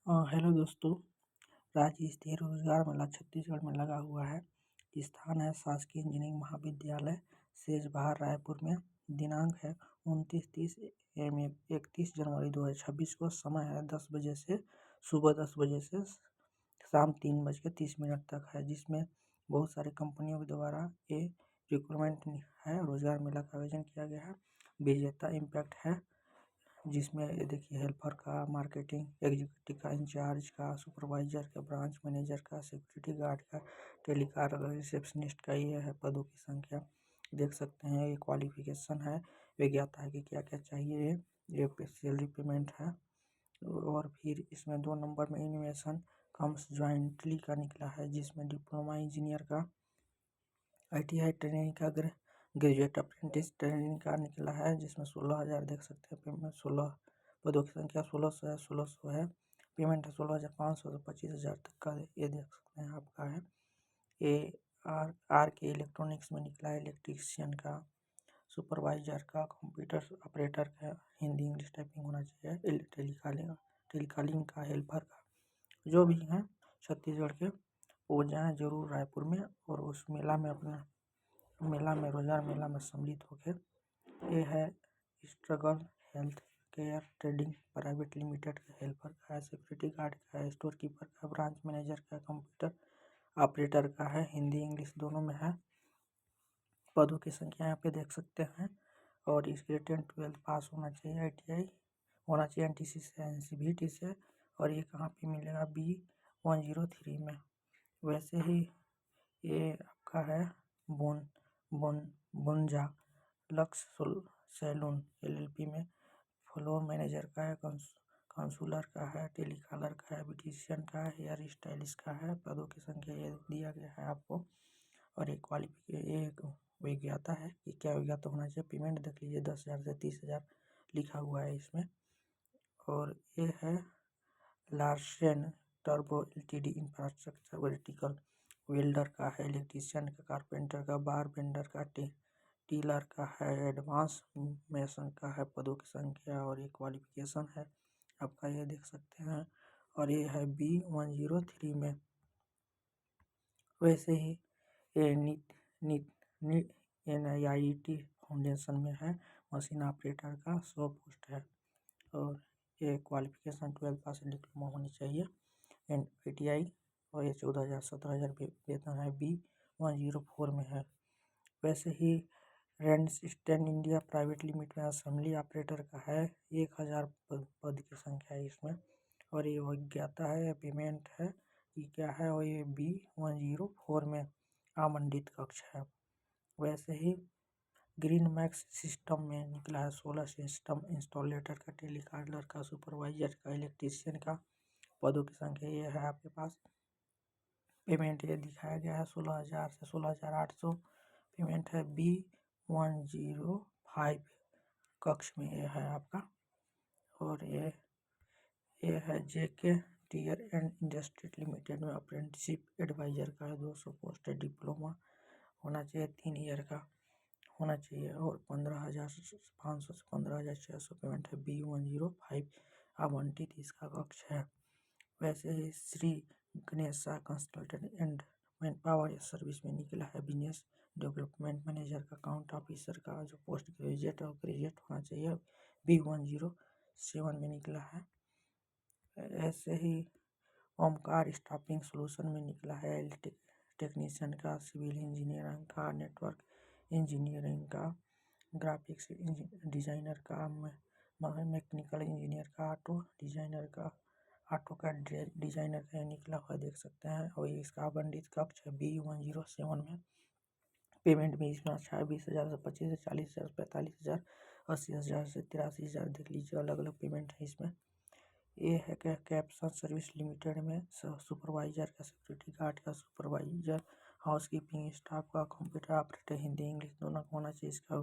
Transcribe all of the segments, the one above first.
Hello दोस्तों। राज्य स्तरीय रोजगार मेला छत्तीसगढ़ में लगा हुआ है। स्थान है शासकीय इंजीनियरिंग महाविद्यालय सेजबहार रायपुर में। दिनांक है 31 जनवरी 2026 को। समय है 10 बजे से सुबह 10 बजे से शाम 3:30 तक है, जिसमें बहुत सारी कंपनियों के द्वारा ये रिक्रूटमेंट है। रोजगार मेला का आयोजन किया गया है। विजेता इम्पैक्ट है, जिसमें ये देखिए हेल्पर का, मार्केटिंग एग्जीक्यूटिव का, इंचार्ज का, सुपरवाइजर का, ब्रांच मैनेजर का, सिक्योरिटी गार्ड का, टेलीकार रिसेप्शनिस्ट का। ये है पदों की संख्या, देख सकते हैं। ये क्वालिफिकेशन है, विज्ञता है कि क्या क्या चाहिए। ये सैलरी पेमेंट है। और फिर इसमें 2 नंबर में इनोवेशन कम्स ज्वाइंटली का निकला है, जिसमें डिप्लोमा इंजीनियर का, ITI ट्रेनिंग का, ग्रेजुएट अप्रेंटिस ट्रेनिंग का निकला है, जिसमें 16,000 देख सकते हैं पेमेंट। 16 पदों की संख्या 1600 है। 1600 है पेमेंट है। 16,500 से 25,000 तक का ये देख सकते हैं आपका है। आर के इलेक्ट्रॉनिक्स में निकला है, इलेक्ट्रीशियन का, सुपरवाइजर का, कंप्यूटर ऑपरेटर का, हिंदी इंग्लिश टाइपिंग होना चाहिए, टेलीकॉलिंग का, हेल्पर का। जो भी हैं छत्तीसगढ़ के, वो जाएँ जरूर रायपुर में और उस मेला में अपना रोजगार मेला में सम्मिलित होकर। ये है struggle health care trading private limited का, हेल्पर का है, सिक्योरिटी गार्ड का है, स्टोर कीपर का, ब्रांच मैनेजर का, कंप्यूटर ऑपरेटर का है। हिंदी इंग्लिश दोनों में है। पदों की संख्या यहाँ पे देख सकते हैं। और इसके 10-12 पास होना चाहिए, ITI होना चाहिए, NTC से, NCVT से। और ये कहाँ पे मिलेगा? B103 में। वैसे ही ये आपका है बोन बोन बोनजा लक्स सैलून LLP में। फ्लोर मैनेजर का है, काउंसलर का है, टेलीकॉलर का है, ब्यूटिशियन का है, हेयर स्टाइलिस्ट का है। पदों की संख्या ये दिया गया है आपको। और एक विज्ञता है कि क्या विज्ञता होना चाहिए। पेमेंट देख लीजिए, 10,000 से 30,000 लिखा हुआ है इसमें। और ये है Larsen turbo LTD infrastructure vertical welder का है, इलेक्ट्रीशियन का, कारपेंटर का, बार बेंडर का, टीलर का है, एडवांस मेसन का है। पदों की संख्या और ये क्वालिफिकेशन है आपका, ये देख सकते हैं। और ये है B103 में। वैसे ही ये NIIT फाउंडेशन में है, मशीन ऑपरेटर का 100 पोस्ट है। और ये क्वालिफिकेशन 12 पास डिप्लोमा होनी चाहिए, ITI। और ये 14,000 17,000 वेतन है। B104 में है। वैसे ही रैंडस्टैंड इंडिया प्राइवेट लिमिटेड में असेंबली ऑपरेटर का है। 1,000 पद की संख्या है इसमें। और ये विज्ञता है, पेमेंट है कि क्या है। और ये B104 में आमंत्रित कक्ष है। वैसे ही ग्रीन मैक्स सिस्टम में निकला है, सोलर सिस्टम इंस्टॉलेटर का, टेलीकॉलर का, सुपरवाइजर का, इलेक्ट्रीशियन का। पदों की संख्या ये है आपके पास। पेमेंट ये दिखाया गया है 16,000 से 16,800 पेमेंट है। B105 कक्ष में ये है आपका। और ये है JK tyre and industry limited में अप्रेंटिसशिप एडवाइजर का है। 200 पोस्ट है। डिप्लोमा होना चाहिए, 3 ईयर का होना चाहिए। और 15,500 से 15,600 पेमेंट है। B105 आवंटित इसका कक्ष है। वैसे ही Shri Ganesha consultant and manpower service में निकला है, बिजनेस डेवलपमेंट मैनेजर का, अकाउंट ऑफिसर का, जो पोस्ट ग्रेजुएट और ग्रेजुएट होना चाहिए। B107 में निकला है। ऐसे ही ओमकार स्टाफिंग सोल्यूशन में निकला है, टेक्नीशियन का, सिविल इंजीनियरिंग का, नेटवर्क इंजीनियरिंग का, ग्राफिक्स डिजाइनर का, मैकेनिकल इंजीनियर का, ऑटो डिजाइनर का, ऑटो का डिजाइनर का निकला हुआ देख सकते हैं। और इसका आवंटित कक्ष है B107 में। पेमेंट भी इसमें अच्छा है, 20,000 से 25,000 से 40,000 से 45,000, 80,000 से 83,000 देख लीजिए, अलग अलग पेमेंट है इसमें। ये है क्या, कैप्सन सर्विस लिमिटेड में सुपरवाइजर का, सिक्योरिटी गार्ड का, सुपरवाइजर, हाउस कीपिंग स्टाफ का, कंप्यूटर ऑपरेटर, हिंदी इंग्लिश दोनों का होना चाहिए। इसका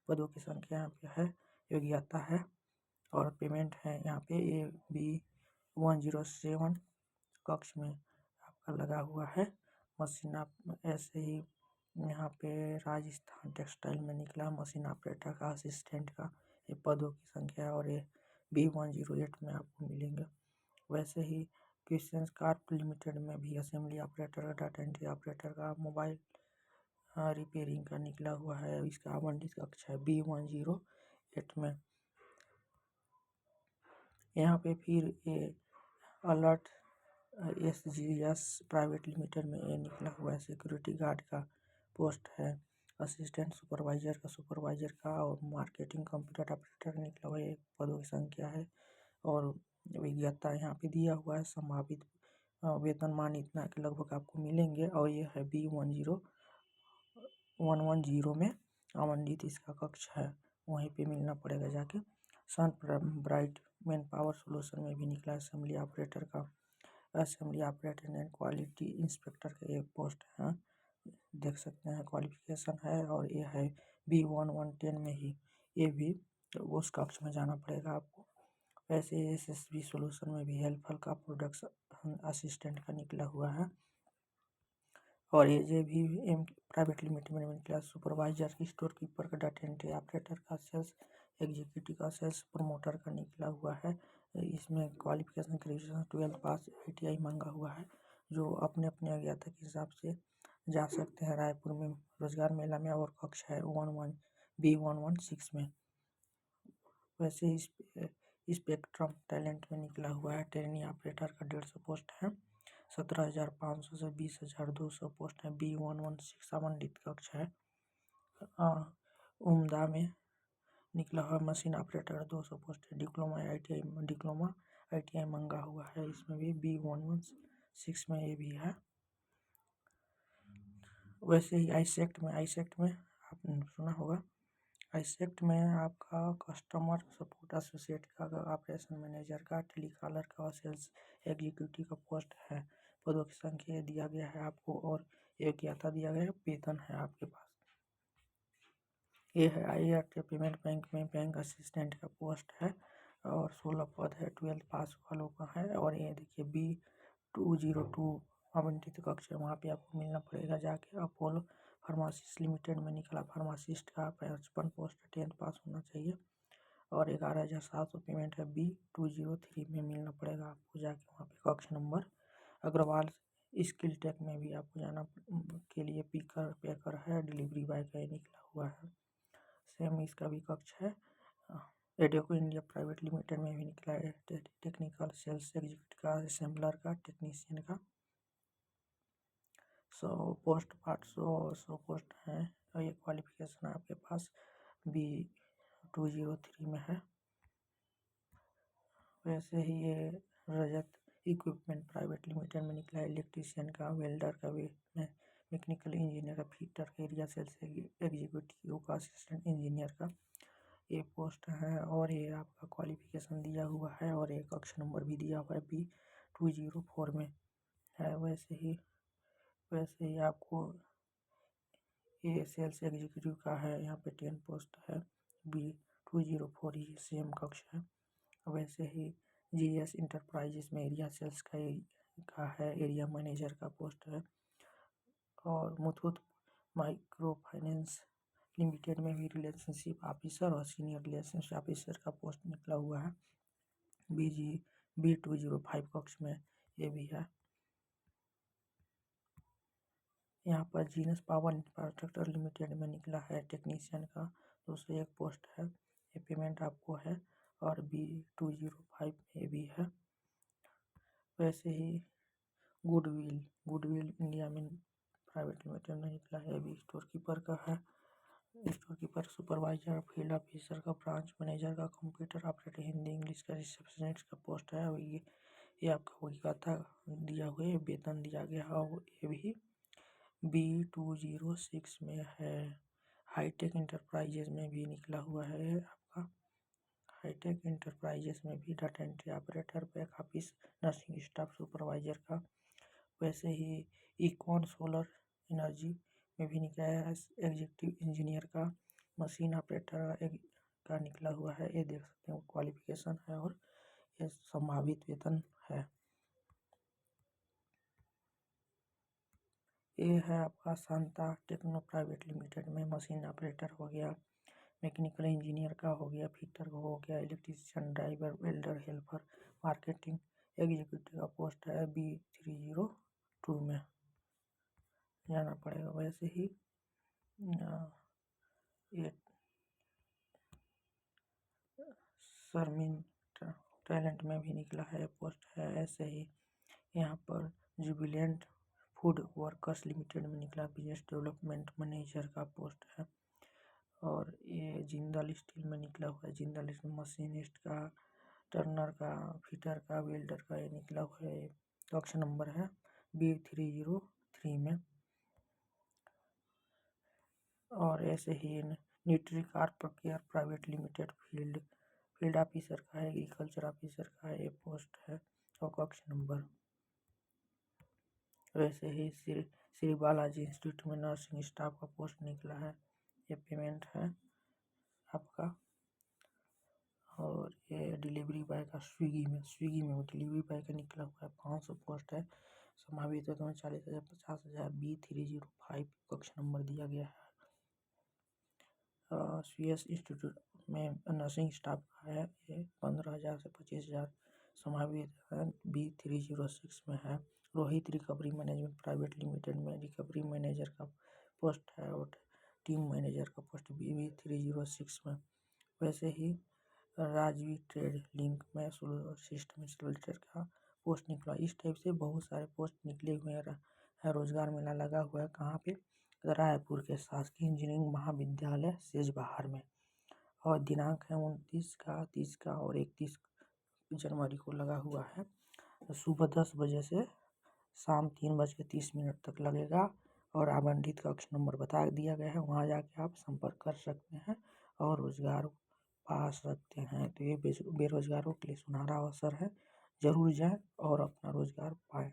पदों की संख्या यहाँ पे है, योग्यता है। और पेमेंट है यहाँ पे ये B107 कक्ष में आपका लगा हुआ है। मशीन आप ऐसे ही यहाँ पे राजस्थान टेक्सटाइल में निकला मशीन ऑपरेटर का, असिस्टेंट का। ये पदों की संख्या है। और ये B108 में आपको मिलेंगे। वैसे ही क्रिश्चियंस कार्प लिमिटेड में भी assembly operator, data entry operator का, मोबाइल रिपेयरिंग का निकला हुआ है। इसका आवंटित कक्ष है B108 में। यहाँ पे फिर ये अलर्ट SGS प्राइवेट लिमिटेड में ये निकला हुआ है, सिक्योरिटी गार्ड का पोस्ट है। असिस्टेंट सुपरवाइजर का और मार्केटिंग कंप्यूटर ऑपरेटर निकला हुआ है। ये पदों की संख्या है और विज्ञता यहाँ पे दिया हुआ है। संभावित वेतनमान इतना के लगभग आपको मिलेंगे और ये है B10110 में आवंटित इसका कक्ष है, वहीं पे मिलना पड़ेगा जाके। सन ब्राइट मैन पावर सोल्यूशन में भी निकला असेंबली ऑपरेटर का, assembly operator and quality inspector का एक पोस्ट है, देख सकते हैं क्वालिफिकेशन है। और ये है B1110 में ही, ये भी उस कक्ष में जाना पड़ेगा आपको। वैसे SSB सोल्यूशन में भी हेल्पर का प्रोडक्शन असिस्टेंट का निकला हुआ है। और ये JVM प्राइवेट लिमिटेड में निकला सुपरवाइजर, स्टोर कीपर का, डाटा एंट्री ऑपरेटर का, सेल्स एग्जीक्यूटिव का, सेल्स प्रमोटर का निकला हुआ है। इसमें क्वालिफिकेशन ग्रेजुएशन 12 पास ITI मांगा हुआ है, जो अपने अपने योग्यता के हिसाब से जा सकते हैं। रायपुर में रोजगार मेला में और कक्ष है B116 में। वैसे ही स्पेक्ट्रम टैलेंट में निकला हुआ है, ट्रेनी ऑपरेटर का 150 पोस्ट है। 17,500 से 20,200 पोस्ट है। B116 आवंटित कक्ष है। उम्दा में निकला हुआ मशीन ऑपरेटर 200 पोस्ट है। डिप्लोमा ITI मांगा हुआ है, इसमें भी B116 में ये भी है। वैसे ही आईसेक्ट में आपने सुना होगा, आईसेक्ट में आपका कस्टमर सपोर्ट एसोसिएट का, ऑपरेशन मैनेजर का, टेलीकॉलर का और सेल्स एग्जीक्यूटिव का पोस्ट है। पदों की संख्या दिया गया है आपको और योग्यता दिया गया है, वेतन है आपके पास। ये है IRT पेमेंट बैंक में बैंक असिस्टेंट का पोस्ट है और 16 पद है, 12 पास वालों का है। और ये देखिए B202 आवंटित कक्ष है, वहाँ पे आपको मिलना पड़ेगा जाके। अपोलो फार्मासिस्ट लिमिटेड में निकला फार्मासिस्ट का 55 पोस्ट, 10th पास होना चाहिए और 11,700 पेमेंट है। B203 में मिलना पड़ेगा आपको जाके, वहाँ पे कक्ष नंबर। अग्रवाल स्किल टेक में भी आपको जाना के लिए पैकर है, डिलीवरी बॉय का ये निकला हुआ है, सेम इसका भी कक्ष है। एडेको इंडिया प्राइवेट लिमिटेड में भी निकला है, टेक्निकल सेल्स एग्जीक्यूटिव का, असेंबलर का, टेक्नीशियन का। 100 पोस्ट 800 पोस्ट हैं और ये क्वालिफिकेशन आपके पास B203 में है। वैसे ही ये रजत इक्विपमेंट प्राइवेट लिमिटेड में निकला है, इलेक्ट्रीशियन का, वेल्डर का, मैकेनिकल इंजीनियर का, फिटर का, एरिया सेल्स एग्जीक्यूटिव का, असिस्टेंट इंजीनियर का ये पोस्ट है। और ये आपका क्वालिफिकेशन दिया हुआ है और एक कक्ष नंबर भी दिया हुआ है B204 में है। वैसे ही आपको ये सेल्स एग्जीक्यूटिव का है, यहाँ पे 10 पोस्ट है। B204 ही सेम कक्ष है। वैसे ही GS इंटरप्राइजेस में एरिया सेल्स का है, एरिया मैनेजर का पोस्ट है। और मुथूट माइक्रो फाइनेंस लिमिटेड में भी रिलेशनशिप ऑफिसर और सीनियर रिलेशनशिप ऑफिसर का पोस्ट निकला हुआ है, B205 कक्ष में ये भी है। यहाँ पर जीनस पावर इंफ्रास्ट्रक्चर लिमिटेड में निकला है टेक्नीशियन का 201 पोस्ट है, ये पेमेंट आपको है और B205 में भी है। वैसे ही गुडविल इंडिया में प्राइवेट लिमिटेड में निकला है, अभी स्टोर कीपर का है, store keeper, supervisor, field officer का, ब्रांच मैनेजर का, कंप्यूटर ऑपरेटर हिंदी इंग्लिश का, रिसेप्शनिस्ट का पोस्ट है। और ये आपका योग्यता दिया हुआ है, वेतन दिया गया है और ये भी B206 में है। हाईटेक इंटरप्राइजेज में भी निकला हुआ है आपका, हाईटेक इंटरप्राइजेज में भी data entry operator, back office, nursing staff supervisor का। वैसे ही इकॉन सोलर एनर्जी में भी निकला है, एग्जीक्यूटिव इंजीनियर का, मशीन ऑपरेटर का निकला हुआ है, ये देख सकते हैं क्वालिफिकेशन है और ये संभावित वेतन है। ये है आपका शांता टेक्नो प्राइवेट लिमिटेड में मशीन ऑपरेटर हो गया, मैकेनिकल इंजीनियर का हो गया, फिटर का हो गया, electrician, driver, welder, helper, marketing executive का पोस्ट है B302 में जाना पड़ेगा। वैसे ही ये सरमिन टैलेंट में भी निकला है पोस्ट है। ऐसे ही यहाँ पर जुबिलेंट फूड वर्कर्स लिमिटेड में निकला बिजनेस डेवलपमेंट मैनेजर का पोस्ट है। और ये जिंदल स्टील में निकला हुआ है, जिंदल स्टील मशीनिस्ट का, टर्नर का, फिटर का, वेल्डर का ये निकला हुआ है। कक्ष नंबर है B303 में। और ऐसे ही nutri carp care private limited field officer का है, एग्रीकल्चर ऑफिसर का है ये पोस्ट है और कक्ष नंबर। वैसे ही श्री बालाजी इंस्टीट्यूट में नर्सिंग स्टाफ का पोस्ट निकला है, ये पेमेंट है आपका। और ये डिलीवरी बॉय का स्विगी में डिलीवरी बॉय का निकला हुआ है 500 पोस्ट है। संभावित वेतन 40,000 50,000 B305 कक्ष नंबर दिया गया है। CS इंस्टीट्यूट में नर्सिंग स्टाफ का है, ये 15,000 से 25,000 संभावित B306 में है। Rohit recovery management private limited में रिकवरी मैनेजर का पोस्ट है और टीम मैनेजर का पोस्ट B306 में। वैसे ही राजवी ट्रेड लिंक में सिस्टम इंस्टॉलेटर का पोस्ट निकला। इस टाइप से बहुत सारे पोस्ट निकले हुए हैं। रोजगार मेला लगा हुआ है कहाँ पे, रायपुर के शासकीय इंजीनियरिंग महाविद्यालय सेजबहार में। और दिनांक है 29 का, 30 का और 31 जनवरी को लगा हुआ है। सुबह 10 बजे से शाम 3:30 तक लगेगा। और आवंटित कक्ष नंबर बता दिया गया है, वहाँ जाके आप संपर्क कर सकते हैं और रोजगार पा सकते हैं। तो ये बेरोजगारों के लिए सुनहरा अवसर है, जरूर जाएं और अपना रोजगार पाएं।